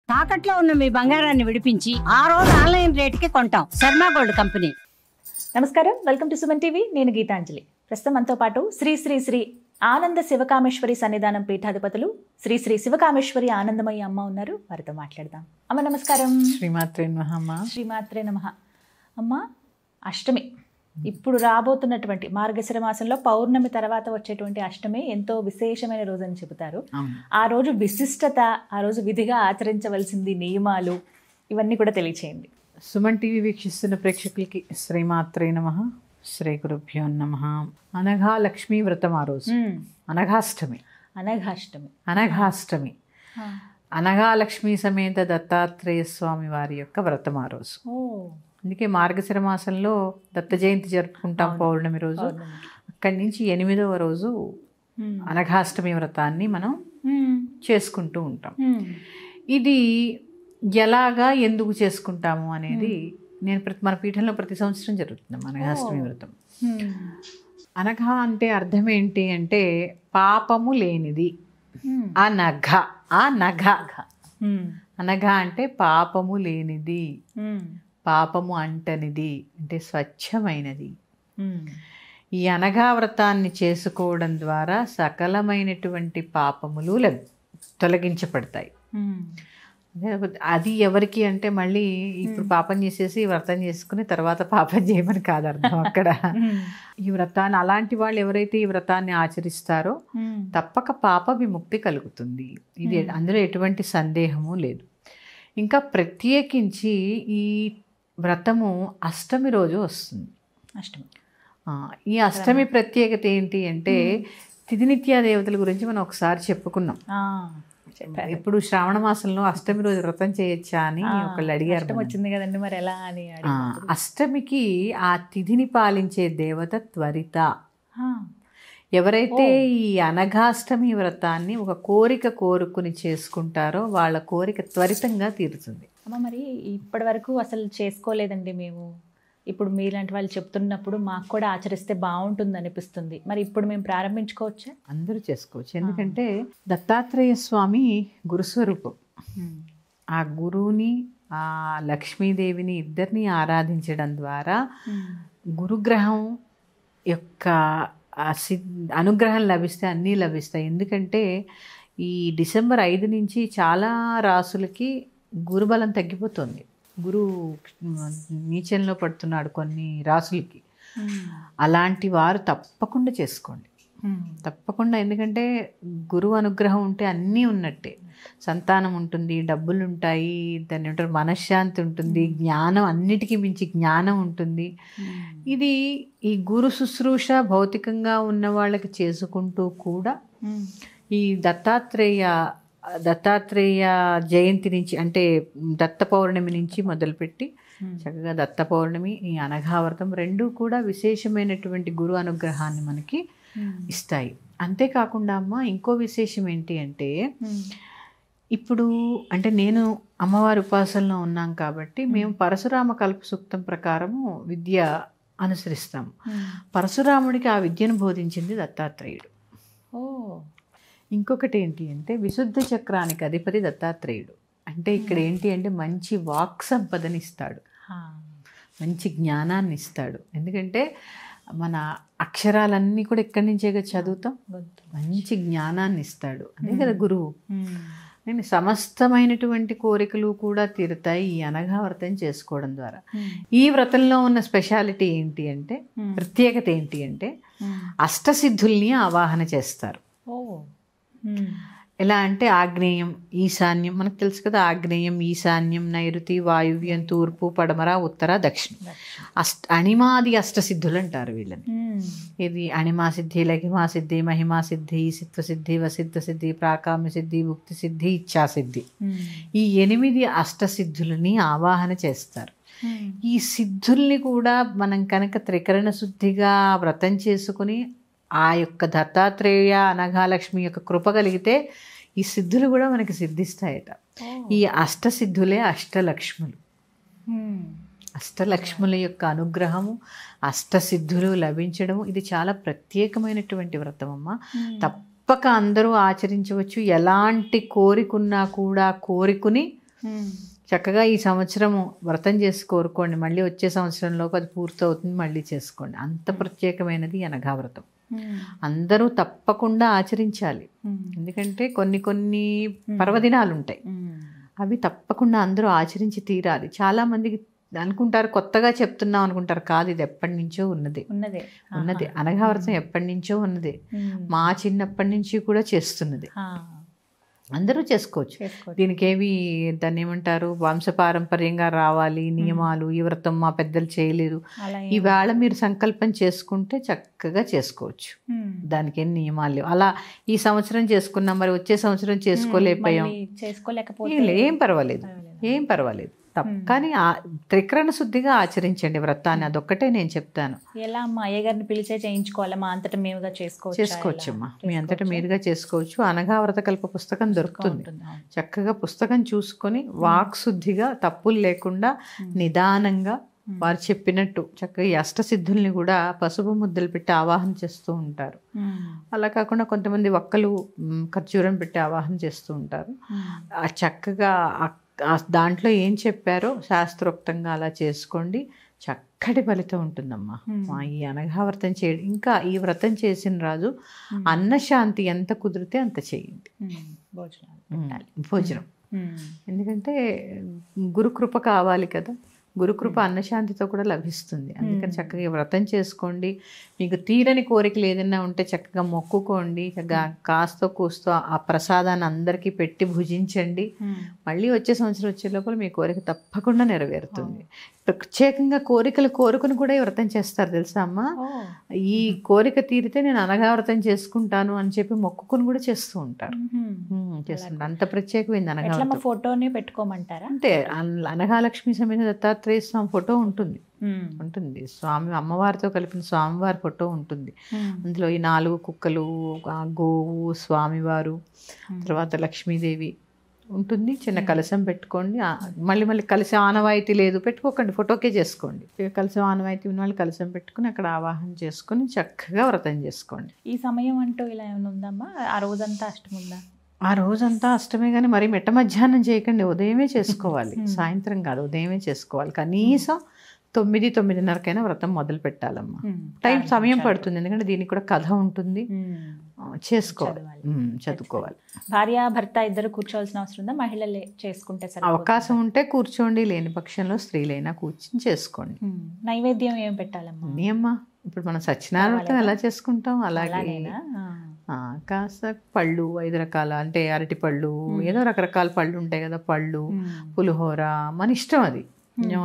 తాకట్లో ఉన్న మీ బంగారాన్ని విడిపించి ఆ రోజు ఆన్లైన్ రేటుకి కొంటాం. Sharma gold company. నమస్కారం, వెల్కమ్ టు సుమన్ టీవీ. నేను గీతాంజలి. ప్రస్తుతం మనతో పాటు శ్రీ శ్రీ శ్రీ ఆనంద శివకామేశ్వరి సన్నిధానం పీఠాధిపతులు శ్రీ శ్రీ శివకామేశ్వరి ఆనందమయ్య అమ్మ ఉన్నారు. వారితో మాట్లాడదాం. అమ్మ నమస్కారం. శ్రీమాత్రే నమః. శ్రీమాత్రే నమః. అమ్మ, అష్టమి ఇప్పుడు రాబోతున్నటువంటి మార్గశిర మాసంలో పౌర్ణమి తర్వాత వచ్చేటువంటి అష్టమి ఎంతో విశేషమైన రోజు అని చెబుతారు. ఆ రోజు విశిష్టత, ఆ రోజు విధిగా ఆచరించవలసింది నియమాలు, ఇవన్నీ కూడా తెలియచేయండి. సుమన్ టీవీ వీక్షిస్తున్న ప్రేక్షకులకి శ్రీమాత్రే నమః, శ్రీ గురుభ్యో నమః. అనఘా లక్ష్మీ వ్రతం ఆ రోజు అనఘాష్టమి. అనఘాష్టమి అనఘా లక్ష్మీ సమేత దత్తాత్రేయ స్వామి వారి యొక్క వ్రతం ఆ రోజు. అందుకే మార్గశిర మాసంలో దత్త జయంతి జరుపుకుంటాం పౌర్ణమి రోజు. అక్కడి నుంచి 8వ రోజు అనఘాష్టమి వ్రతాన్ని మనం చేసుకుంటూ ఉంటాం. ఇది ఎలాగా ఎందుకు చేసుకుంటాము అనేది మన పీఠంలో ప్రతి సంవత్సరం జరుగుతుంది అనఘాష్టమి వ్రతం. అనఘ అంటే అర్థం ఏంటి అంటే పాపము లేనిది. అనఘ అనఘ అంటే పాపము లేనిది, పాపము అంటనిది, అంటే స్వచ్ఛమైనది. ఈ అనఘా వ్రతాన్ని చేసుకోవడం ద్వారా సకలమైనటువంటి పాపములు తొలగించబడతాయి. అది ఎవరికి అంటే మళ్ళీ ఇప్పుడు పాపం చేసేసి వ్రతం చేసుకుని తర్వాత పాపం చేయమని కాదు అర్థం అక్కడ. ఈ వ్రతాన్ని అలాంటి వాళ్ళు ఎవరైతే ఈ వ్రతాన్ని ఆచరిస్తారో తప్పక పాప విముక్తి కలుగుతుంది. ఇది అందులో ఎటువంటి సందేహము లేదు. ఇంకా ప్రత్యేకించి ఈ వ్రతము అష్టమి రోజు వస్తుంది. ఈ అష్టమి ప్రత్యేకత ఏంటి అంటే తిథినిత్యా దేవతల గురించి మనం ఒకసారి చెప్పుకున్నాం. ఇప్పుడు శ్రావణ మాసంలో అష్టమి రోజు వ్రతం చేయొచ్చా అని ఒకళ్ళు అడిగారు. వచ్చింది కదండి, మరి ఎలా అని. అష్టమికి ఆ తిథిని పాలించే దేవత త్వరిత. ఎవరైతే ఈ అనఘాష్టమి వ్రతాన్ని ఒక కోరిక కోరుకుని చేసుకుంటారో వాళ్ళ కోరిక త్వరితంగా తీరుతుంది. అమ్మ, మరి ఇప్పటి వరకు అసలు చేసుకోలేదండి మేము. ఇప్పుడు మీలాంటి వాళ్ళు చెప్తున్నప్పుడు మాకు కూడా ఆచరిస్తే బాగుంటుంది అనిపిస్తుంది. మరి ఇప్పుడు మేము ప్రారంభించుకోవచ్చా? అందరూ చేసుకోవచ్చు. ఎందుకంటే దత్తాత్రేయ స్వామి గురుస్వరూపం. ఆ గురువుని, ఆ లక్ష్మీదేవిని ఇద్దరిని ఆరాధించడం ద్వారా గురుగ్రహం యొక్క అనుగ్రహం లభిస్తే అన్నీ లభిస్తాయి. ఎందుకంటే ఈ డిసెంబర్ 5 నుంచి చాలా రాసులకి గురుబలం తగ్గిపోతుంది. గురు నీచంలో పడుతున్నాడు కొన్ని రాసులకి. అలాంటి వారు తప్పకుండా చేసుకోండి, తప్పకుండా. ఎందుకంటే గురువు అనుగ్రహం ఉంటే అన్నీ ఉన్నట్టే. సంతానం ఉంటుంది, డబ్బులు ఉంటాయి, దాన్ని ఏమంటారు మనశ్శాంతి ఉంటుంది, జ్ఞానం, అన్నిటికీ మించి జ్ఞానం ఉంటుంది. ఇది ఈ గురు శుశ్రూష భౌతికంగా ఉన్న వాళ్ళకి చేసుకుంటూ కూడా ఈ దత్తాత్రేయ జయంతి నుంచి, అంటే దత్త పౌర్ణమి నుంచి మొదలుపెట్టి చక్కగా దత్త పౌర్ణమి, ఈ అనఘావ్రతం రెండూ కూడా విశేషమైనటువంటి గురు అనుగ్రహాన్ని మనకి ఇస్తాయి. అంతేకాకుండా అమ్మ, ఇంకో విశేషం ఏంటి అంటే ఇప్పుడు అంటే నేను అమ్మవారి ఉపాసనలో ఉన్నాం కాబట్టి మేము పరశురామ కల్ప సూక్తం ప్రకారము విద్య అనుసరిస్తాము. పరశురాముడికి ఆ విద్యను బోధించింది దత్తాత్రేయుడు. ఇంకొకటి ఏంటి అంటే విశుద్ధ చక్రానికి అధిపతి దత్తాత్రేయుడు. అంటే ఇక్కడ ఏంటి అంటే మంచి వాక్ సంపదని ఇస్తాడు, మంచి జ్ఞానాన్ని ఇస్తాడు. ఎందుకంటే మన అక్షరాలన్నీ కూడా ఎక్కడి నుంచేగా చదువుతాం, మంచి జ్ఞానాన్ని ఇస్తాడు. అదే కదా గురువు. నేను సమస్తమైనటువంటి కోరికలు కూడా తీరుతాయి ఈ అనఘా వ్రతం చేసుకోవడం ద్వారా. ఈ వ్రతంలో ఉన్న స్పెషాలిటీ ఏంటి అంటే, ప్రత్యేకత ఏంటి అంటే అష్టసిద్ధుల్ని ఆవాహన చేస్తారు. ఎలా అంటే ఆగ్నేయం, ఈశాన్యం, మనకు తెలుసు కదా. ఆగ్నేయం, ఈశాన్యం, నైరుతి, వాయువ్యం, తూర్పు, పడమర, ఉత్తర, దక్షిణం. అణిమాది అష్టసిద్ధులు అంటారు వీళ్ళని. ఇది అణిమాసిద్ధి, లఘిమాసిద్ధి, మహిమాసిద్ధి, సిత్వసిద్ధి, వసిద్ధ సిద్ధి, ప్రాకామ్య సిద్ధి, భుక్తి సిద్ధి, ఇచ్ఛాసిద్ధి. ఈ 8 అష్టసిద్ధులని ఆవాహన చేస్తారు. ఈ సిద్ధుల్ని కూడా మనం కనుక త్రికరణ శుద్ధిగా వ్రతం చేసుకుని ఆ యొక్క దత్తాత్రేయ అనఘాలక్ష్మి యొక్క కృప కలిగితే ఈ సిద్ధులు కూడా మనకి సిద్ధిస్తాయట. ఈ అష్టసిద్ధులే అష్టలక్ష్ములు. అష్టలక్ష్ముల యొక్క అనుగ్రహము, అష్టసిద్ధులు లభించడము, ఇది చాలా ప్రత్యేకమైనటువంటి వ్రతం అమ్మ. తప్పక అందరూ ఆచరించవచ్చు. ఎలాంటి కోరికున్నా కూడా కోరికుని చక్కగా ఈ సంవత్సరము వ్రతం చేసి కోరుకోండి, మళ్ళీ వచ్చే సంవత్సరంలోపు అది పూర్తవుతుంది, మళ్ళీ చేసుకోండి. అంత ప్రత్యేకమైనది అనఘా వ్రతం. అందరూ తప్పకుండా ఆచరించాలి. ఎందుకంటే కొన్ని కొన్ని పర్వదినాలు ఉంటాయి, అవి తప్పకుండా అందరూ ఆచరించి తీరాలి. చాలామందికి అనుకుంటారు కొత్తగా చెప్తున్నాం అనుకుంటారు, కాదు ఇది ఎప్పటి నుంచో ఉన్నది అనఘా వ్రతం ఎప్పటి నుంచో ఉన్నది. మా చిన్నప్పటి నుంచి కూడా చేస్తున్నది, అందరూ చేసుకోవచ్చు. దీనికి ఏవి దాన్ని ఏమంటారు, వంశపారంపర్యంగా రావాలి నియమాలు, ఈ వ్రతం మా పెద్దలు చేయలేదు, ఈవేళ మీరు సంకల్పం చేసుకుంటే చక్కగా చేసుకోవచ్చు. దానికి ఏం నియమాలు లేవు. అలా ఈ సంవత్సరం చేసుకున్నాం, మరి వచ్చే సంవత్సరం చేసుకోలేకపోయాం, ఏం పర్వాలేదు. కానీ త్రికరణ శుద్ధిగా ఆచరించండి వ్రతాన్ని, అదొక్కటే నేను చెప్తాను. ఎలా అమ్మా అయ్యగారిని పిలిచే చేయించుకోవాలి, మా అంతటా మీరుగా చేసుకోవచ్చమ్మా, మీ అంతటా మీరుగా చేసుకోవచ్చు. అనఘా వ్రతకల్ప పుస్తకం దొరుకుతుంది, చక్కగా పుస్తకం చూసుకొని వాక్ శుద్ధిగా తప్పులు లేకుండా నిదానంగా వారు చెప్పినట్టు చక్కగా ఈ అష్టసిద్ధుల్ని కూడా పసుపు ముద్దలు పెట్టి ఆవాహన చేస్తూ ఉంటారు. అలా కాకుండా కొంతమంది ఒక్కలు ఖర్జూరం పెట్టి ఆవాహన చేస్తూ ఉంటారు. చక్కగా దాంట్లో ఏం చెప్పారో శాస్త్రోక్తంగా అలా చేసుకోండి, చక్కటి ఫలితం ఉంటుందమ్మా. ఈ అనఘా వ్రతం చేయడం, ఇంకా ఈ వ్రతం చేసిన రాజు అన్నశాంతి ఎంత కుదిరితే అంత చేయండి, భోజనం. ఎందుకంటే గురుకృప కావాలి కదా, గురుకృప అన్నశాంతితో కూడా లభిస్తుంది. అందుకని చక్కగా వ్రతం చేసుకోండి. మీకు తీరని కోరికలు ఏదైనా ఉంటే చక్కగా మొక్కుకోండి, చక్కగా కాస్తో కూస్తో ఆ ప్రసాదాన్ని అందరికీ పెట్టి భుజించండి. మళ్ళీ వచ్చే సంవత్సరం వచ్చే లోపల మీ కోరిక తప్పకుండా నెరవేరుతుంది. ప్రత్యేకంగా కోరికలు కోరుకుని కూడా ఈ వ్రతం చేస్తారు తెలుసా అమ్మ. ఈ కోరిక తీరితే నేను అనఘా వ్రతం చేసుకుంటాను అని చెప్పి మొక్కుకుని కూడా చేస్తూ ఉంటారు, చేస్తుంటారు. అంత ప్రత్యేకమైంది అనఘా వ్రతం. ఫోటోని పెట్టుకోమంటారా? అంతే, అనఘాలక్ష్మి సమేత దత్తాత్రేయ స్వామి ఫోటో ఉంటుంది, స్వామి అమ్మవారితో కలిపిన స్వామివారి ఫోటో ఉంటుంది. అందులో ఈ 4 కుక్కలు, గోవు, స్వామివారు, తర్వాత లక్ష్మీదేవి ఉంటుంది. చిన్న కలశం పెట్టుకోండి. మళ్ళీ కలశం ఆనవాయితీ లేదు పెట్టుకోకండి, ఫోటోకే చేసుకోండి. కలశం ఆనవాయితీ ఉన్న వాళ్ళు కలశం పెట్టుకుని అక్కడ ఆవాహన చేసుకుని చక్కగా వ్రతం చేసుకోండి. ఈ సమయం అంటూ ఇలా ఏమైనా ఉందమ్మా? ఆ రోజంతా అష్టమి ఉందా? ఆ రోజంతా అష్టమే, కానీ మరి మిట్ట మధ్యాహ్నం చేయకండి, ఉదయమే చేసుకోవాలి. సాయంత్రం కాదు, ఉదయమే చేసుకోవాలి. కనీసం 9-9:30కైనా వ్రతం మొదలు పెట్టాలమ్మా. సమయం పడుతుంది, ఎందుకంటే దీనికి కూడా కథ ఉంటుంది, చేసుకోవాలి, చదువుకోవాలి. భార్య భర్త ఇద్దరు కూర్చోవాల్సిన అవసరం ఉందా? మహిళలే చేసుకుంటే సరే, అవకాశం ఉంటే కూర్చోండి, లేని పక్షంలో స్త్రీలైనా కూర్చుని చేసుకోండి. నైవేద్యం ఏం పెట్టాలమ్మా? అమ్మా ఇప్పుడు మనం సత్యనారాయణ వ్రతం ఎలా చేసుకుంటాం అలాగే కాస్త పళ్ళు 5 రకాల, అంటే అరటి పళ్ళు, ఏదో రకరకాల పళ్ళు ఉంటాయి కదా, పళ్ళు, పులిహోర, మన ఇష్టం. అది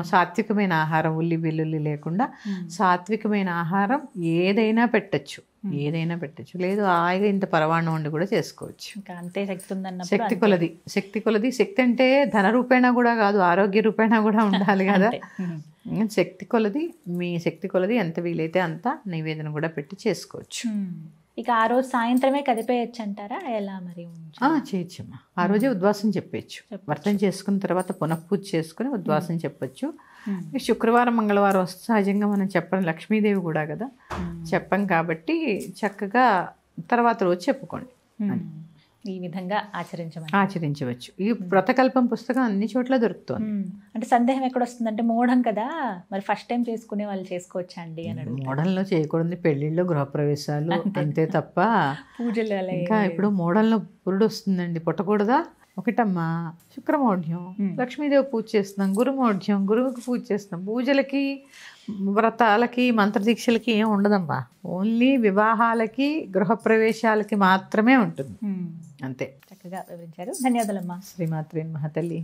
సాత్వికమైన ఆహారం, ఉల్లి వెల్లుల్లి లేకుండా సాత్వికమైన ఆహారం ఏదైనా పెట్టచ్చు, లేదు హాయిగా ఇంత పరవాణం వండి కూడా చేసుకోవచ్చు. అంతే శక్తి ఉందన్న, శక్తి కొలది. శక్తి అంటే ధన రూపేణా కూడా కాదు, ఆరోగ్య రూపేణా కూడా ఉండాలి కదా. శక్తి కొలది, మీ శక్తి కొలది ఎంత వీలైతే అంత నైవేద్యం కూడా పెట్టి చేసుకోవచ్చు. ఇక ఆ రోజు సాయంత్రమే కదిపేయచ్చు అంటారా? ఎలా మరి? చేయొచ్చమ్మా, ఆ రోజే ఉద్వాసం చెప్పచ్చు. వ్రతం చేసుకున్న తర్వాత పునఃపూజ చేసుకుని ఉద్వాసం చెప్పచ్చు. శుక్రవారం మంగళవారం వస్తే సహజంగా మనం చెప్పం, లక్ష్మీదేవి కూడా కదా, చెప్పం కాబట్టి చక్కగా తర్వాత రోజు చెప్పుకోండి. ఈ విధంగా ఆచరించవచ్చు. ఈ వ్రతకల్పం పుస్తకం అన్ని చోట్ల దొరుకుతుంది. అంటే సందేహం ఎక్కడ వస్తుందంటే, మోఢం కదా, మరి ఫస్ట్ టైం చేసుకునే వాళ్ళు చేసుకోవచ్చా అండి అని. మోడల్లో చేయకూడదు, పెళ్లిళ్ళు, గృహప్రవేశాలు అంతే తప్ప పూజలు. ఇంకా ఇప్పుడు మోడల్లో పురుడు వస్తుందండి, పుట్టకూడదా? ఒకటమ్మా శుక్రమౌఢ్యం, లక్ష్మీదేవి పూజ చేస్తున్నాం, గురుమౌఢ్యం, గురువుకి పూజ చేస్తున్నాం. పూజలకి, వ్రతాలకి, మంత్రదీక్షలకి ఏం ఉండదమ్మా. ఓన్లీ వివాహాలకి, గృహప్రవేశాలకి మాత్రమే ఉంటుంది, అంతే. చక్కగా వివరించారు, ధన్యవాదాలమ్మా. శ్రీమాత్రే నమః తల్లి.